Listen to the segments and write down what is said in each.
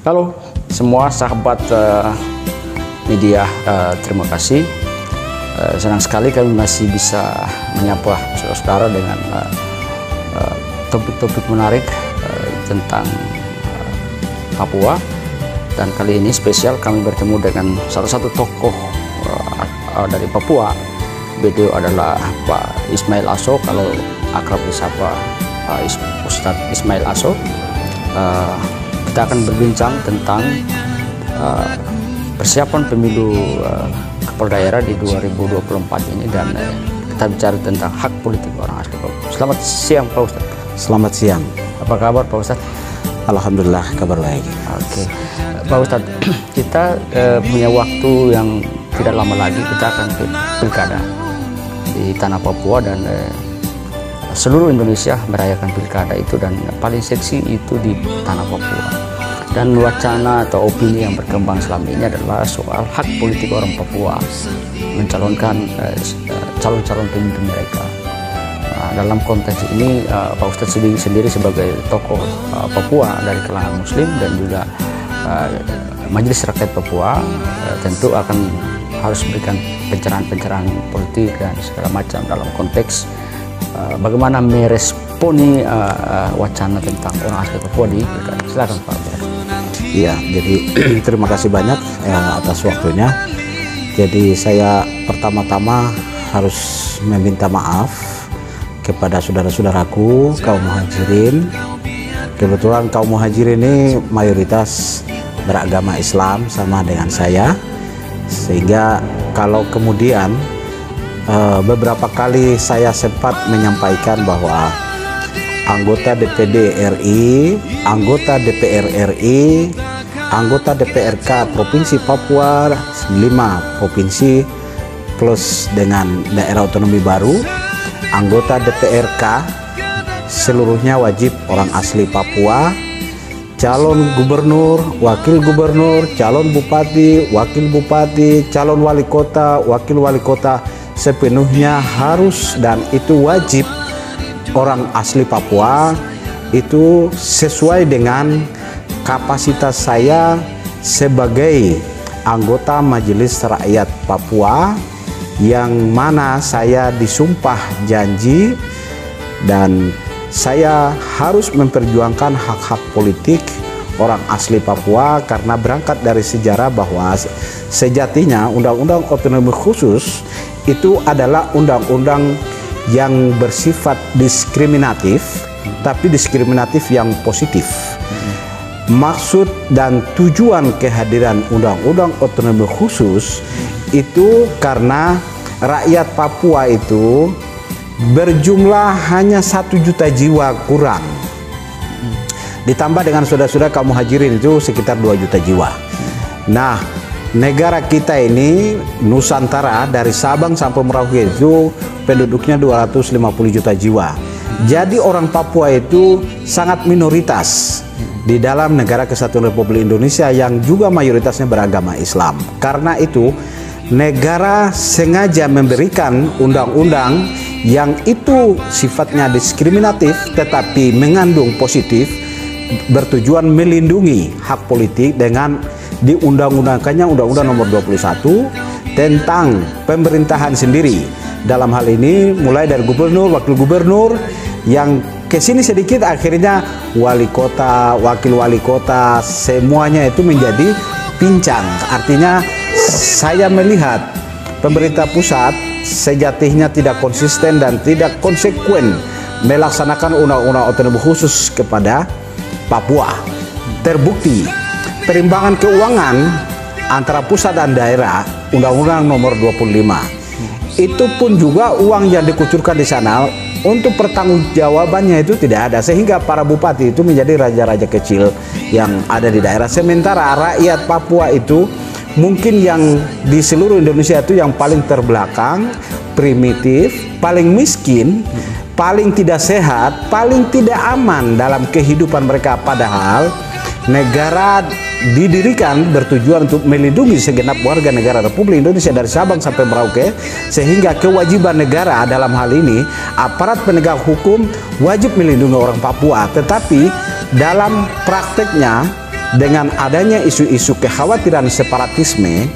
Halo semua sahabat media, terima kasih. Senang sekali kami masih bisa menyapa saudara-saudara dengan topik-topik menarik tentang Papua. Dan kali ini spesial kami bertemu dengan salah satu tokoh dari Papua. Beliau adalah Pak Ismail Aso, kalau akrab disapa Ustadz Ismail Aso. Kita akan berbincang tentang persiapan pemilu kepala daerah di 2024 ini, dan kita bicara tentang hak politik orang asli Papua. Selamat siang Pak Ustadz. Selamat siang. Apa kabar Pak Ustadz? Alhamdulillah kabar baik. Oke, Pak Ustadz, kita punya waktu yang tidak lama lagi, kita akan ke pilkada di tanah Papua, dan seluruh Indonesia merayakan pilkada itu, dan paling seksi itu di tanah Papua. Dan wacana atau opini yang berkembang selama ini adalah soal hak politik orang Papua mencalonkan calon-calon pemimpin mereka. Dalam konteks ini Pak Ustadz sendiri sebagai tokoh Papua dari kalangan Muslim dan juga Majelis Rakyat Papua tentu akan harus berikan pencerahan-pencerahan politik dan segala macam dalam konteks bagaimana meresponi wacana tentang orang asli Papua di pilkada. Silakan Pak. Iya, jadi terima kasih banyak atas waktunya. Jadi saya pertama-tama harus meminta maaf kepada saudara-saudaraku kaum muhajirin. Kebetulan kaum muhajirin ini mayoritas beragama Islam sama dengan saya, sehingga kalau kemudian beberapa kali saya sempat menyampaikan bahwa anggota DPD RI, anggota DPR RI, anggota DPRK Provinsi Papua 5 provinsi plus dengan daerah otonomi baru, anggota DPRK seluruhnya wajib orang asli Papua, calon gubernur, wakil gubernur, calon bupati, wakil bupati, calon wali kota, wakil wali kota sepenuhnya harus, dan itu wajib orang asli Papua. Itu sesuai dengan kapasitas saya sebagai anggota Majelis Rakyat Papua, yang mana saya disumpah janji dan saya harus memperjuangkan hak-hak politik orang asli Papua, karena berangkat dari sejarah bahwa sejatinya Undang-Undang Otonomi Khusus itu adalah undang-undang yang bersifat diskriminatif, tapi diskriminatif yang positif. Maksud dan tujuan kehadiran Undang-Undang Otonomi Khusus itu karena rakyat Papua itu berjumlah hanya 1 juta jiwa kurang, ditambah dengan saudara-saudara kaum muhajirin itu sekitar 2 juta jiwa. Nah, negara kita ini Nusantara dari Sabang sampai Merauke itu penduduknya 250 juta jiwa. Jadi orang Papua itu sangat minoritas di dalam negara Kesatuan Republik Indonesia yang juga mayoritasnya beragama Islam. Karena itu negara sengaja memberikan undang-undang yang itu sifatnya diskriminatif tetapi mengandung positif, bertujuan melindungi hak politik dengan diundang-undangkannya Undang-Undang Nomor 21 tentang pemerintahan sendiri. Dalam hal ini mulai dari gubernur, wakil gubernur, yang kesini sedikit akhirnya wali kota, wakil wali kota, semuanya itu menjadi pincang. Artinya saya melihat pemerintah pusat sejatinya tidak konsisten dan tidak konsekuen melaksanakan Undang-Undang Otonomi Khusus kepada Papua. Terbukti perimbangan keuangan antara pusat dan daerah Undang-Undang Nomor 25 itu pun juga uang yang dikucurkan di sana untuk pertanggungjawabannya itu tidak ada, sehingga para bupati itu menjadi raja-raja kecil yang ada di daerah. Sementara rakyat Papua itu mungkin yang di seluruh Indonesia itu yang paling terbelakang, primitif, paling miskin, paling tidak sehat, paling tidak aman dalam kehidupan mereka. Padahal negara didirikan bertujuan untuk melindungi segenap warga negara Republik Indonesia dari Sabang sampai Merauke, sehingga kewajiban negara dalam hal ini aparat penegak hukum wajib melindungi orang Papua. Tetapi dalam prakteknya dengan adanya isu-isu kekhawatiran separatisme,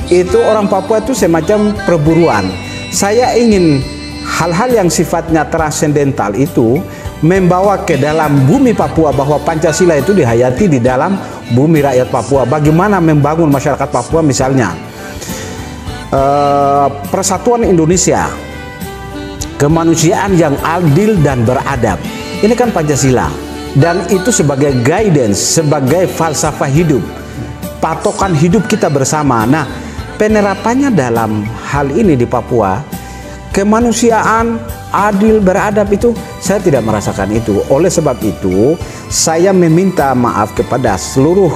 itu orang Papua itu semacam perburuan. Saya ingin hal-hal yang sifatnya transendental itu membawa ke dalam bumi Papua, bahwa Pancasila itu dihayati di dalam bumi rakyat Papua. Bagaimana membangun masyarakat Papua, misalnya persatuan Indonesia, kemanusiaan yang adil dan beradab. Ini kan Pancasila, dan itu sebagai guidance, sebagai falsafah hidup, patokan hidup kita bersama. Nah, penerapannya dalam hal ini di Papua, kemanusiaan adil beradab, itu saya tidak merasakan itu. Oleh sebab itu saya meminta maaf kepada seluruh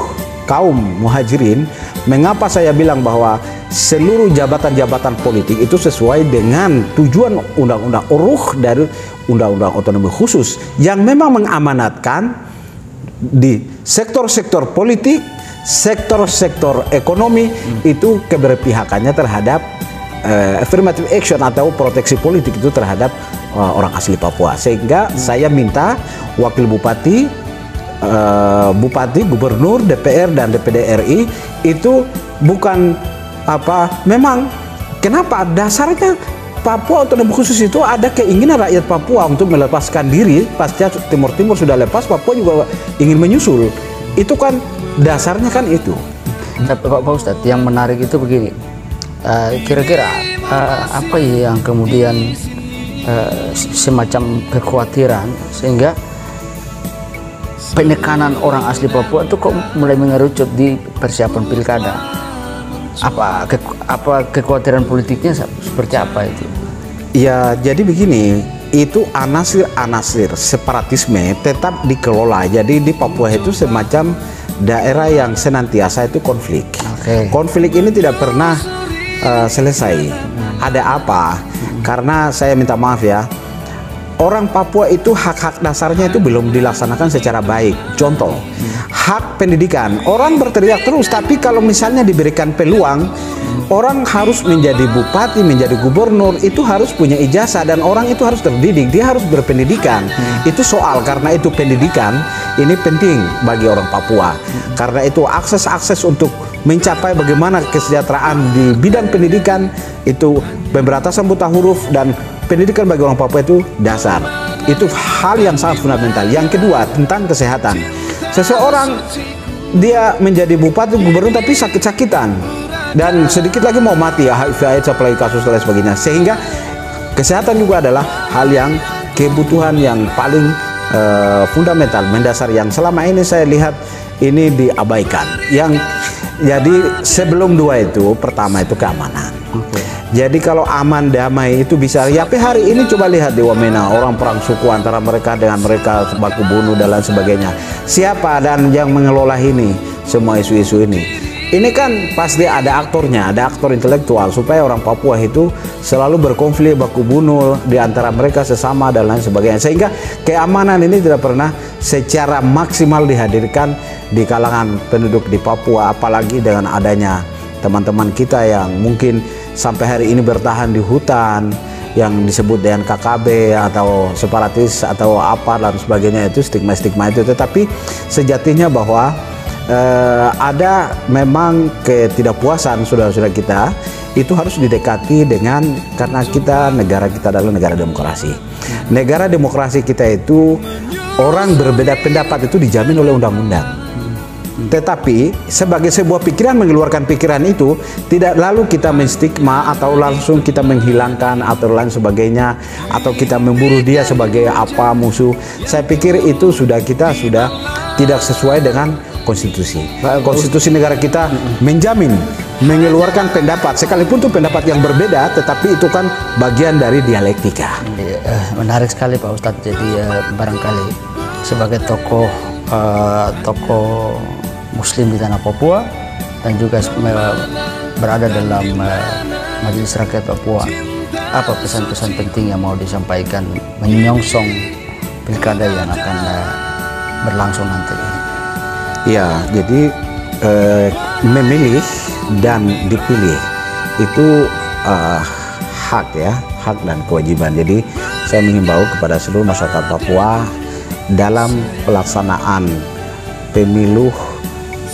kaum muhajirin. Mengapa saya bilang bahwa seluruh jabatan-jabatan politik itu sesuai dengan tujuan undang-undang dari undang-undang otonomi khusus, yang memang mengamanatkan di sektor-sektor politik, sektor-sektor ekonomi itu keberpihakannya terhadap affirmative action atau proteksi politik itu terhadap orang asli Papua. Sehingga saya minta wakil bupati, bupati, gubernur, DPR dan DPD RI itu bukan memang kenapa dasarnya Papua otonomi khusus itu ada keinginan rakyat Papua untuk melepaskan diri pasca Timur Timur sudah lepas, Papua juga ingin menyusul. Itu kan dasarnya kan itu. Pak Ustadz, yang menarik itu begini, kira-kira apa yang kemudian semacam kekhawatiran sehingga penekanan orang asli Papua itu kok mulai mengerucut di persiapan pilkada? Apa kekhawatiran politiknya seperti apa itu? Ya, jadi begini, itu anasir-anasir separatisme tetap dikelola. Jadi di Papua itu semacam daerah yang senantiasa itu konflik. Konflik ini tidak pernah selesai. Ada apa? Karena saya minta maaf ya, orang Papua itu hak-hak dasarnya itu belum dilaksanakan secara baik. Contoh, hak pendidikan. Orang berteriak terus, tapi kalau misalnya diberikan peluang, orang harus menjadi bupati, menjadi gubernur, itu harus punya ijazah, dan orang itu harus terdidik, dia harus berpendidikan. Itu soal, karena itu pendidikan ini penting bagi orang Papua. Karena itu akses untuk mencapai bagaimana kesejahteraan di bidang pendidikan, itu pemberantasan buta huruf dan pendidikan bagi orang Papua itu dasar. Itu hal yang sangat fundamental. Yang kedua, tentang kesehatan. Seseorang dia menjadi bupati, gubernur, tapi sakit-sakitan dan sedikit lagi mau mati, ya, HIV AIDS apalagi kasus dan sebagainya. Sehingga kesehatan juga adalah hal yang kebutuhan yang paling fundamental, mendasar, yang selama ini saya lihat ini diabaikan. Yang jadi sebelum dua itu, pertama itu keamanan. Jadi kalau aman damai itu bisa, ya hari ini coba lihat di Wamena, orang perang suku antara mereka dengan mereka, baku bunuh dan lain sebagainya. Siapa dan yang mengelola ini semua isu-isu ini? Ini kan pasti ada aktornya, ada aktor intelektual supaya orang Papua itu selalu berkonflik, baku bunuh di antara mereka sesama dan lain sebagainya. Sehingga keamanan ini tidak pernah secara maksimal dihadirkan di kalangan penduduk di Papua, apalagi dengan adanya teman-teman kita yang mungkin sampai hari ini bertahan di hutan yang disebut dengan KKB atau separatis atau apa dan sebagainya, itu stigma-stigma itu. Tetapi sejatinya bahwa ada memang ketidakpuasan saudara-saudara kita itu harus didekati dengan, karena negara kita adalah negara demokrasi. Negara demokrasi kita itu orang berbeda pendapat itu dijamin oleh undang-undang. Tetapi sebagai sebuah pikiran, mengeluarkan pikiran itu tidak lalu kita menstigma atau langsung kita menghilangkan atau lain sebagainya, atau kita memburu dia sebagai apa musuh. Saya pikir itu kita sudah tidak sesuai dengan konstitusi. Konstitusi negara kita menjamin mengeluarkan pendapat, sekalipun itu pendapat yang berbeda, tetapi itu kan bagian dari dialektika. Menarik sekali Pak Ustadz. Jadi barangkali sebagai tokoh Muslim di tanah Papua dan juga berada dalam Majelis Rakyat Papua, apa pesan-pesan penting yang mau disampaikan menyongsong pilkada yang akan berlangsung nanti? Ya, jadi memilih dan dipilih itu hak ya, hak dan kewajiban. Jadi saya mengimbau kepada seluruh masyarakat Papua dalam pelaksanaan pemilu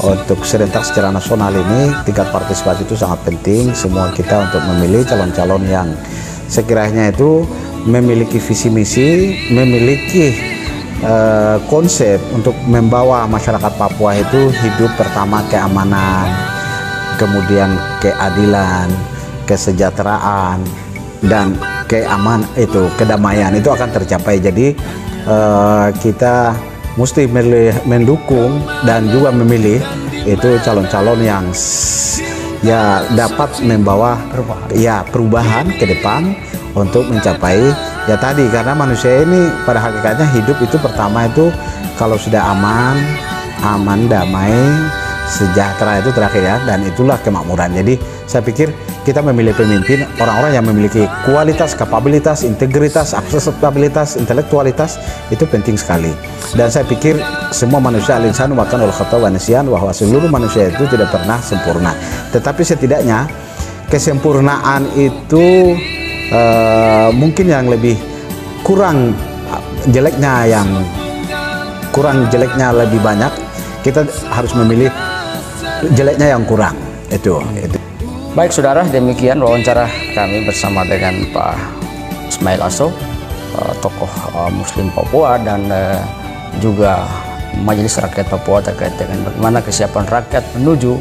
untuk serentak secara nasional ini tingkat partisipasi itu sangat penting. Semua kita untuk memilih calon-calon yang sekiranya itu memiliki visi misi, memiliki konsep untuk membawa masyarakat Papua itu hidup pertama keamanan, kemudian keadilan, kesejahteraan, dan kedamaian itu akan tercapai. Jadi kita mesti mendukung dan juga memilih itu calon-calon yang ya dapat membawa perubahan ke depan untuk mencapai ya tadi, karena manusia ini pada hakikatnya hidup itu pertama itu kalau sudah aman, damai, sejahtera itu terakhir ya, dan itulah kemakmuran. Jadi saya pikir kita memilih pemimpin orang-orang yang memiliki kualitas, kapabilitas, integritas, aksesibilitas, intelektualitas itu penting sekali. Dan saya pikir semua manusia al-insan wa kana al-khata wa nisyan, bahwa seluruh manusia itu tidak pernah sempurna. Tetapi setidaknya kesempurnaan itu mungkin yang lebih kurang jeleknya lebih banyak. Kita harus memilih jeleknya yang kurang itu. Baik saudara, demikian wawancara kami bersama dengan Pak Ismail Aso, tokoh Muslim Papua, dan juga Majelis Rakyat Papua terkait dengan bagaimana kesiapan rakyat menuju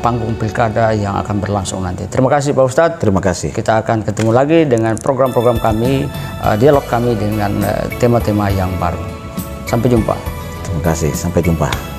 panggung pilkada yang akan berlangsung nanti. Terima kasih Pak Ustadz. Terima kasih. Kita akan ketemu lagi dengan program-program kami, dialog kami dengan tema-tema yang baru. Sampai jumpa. Terima kasih. Sampai jumpa.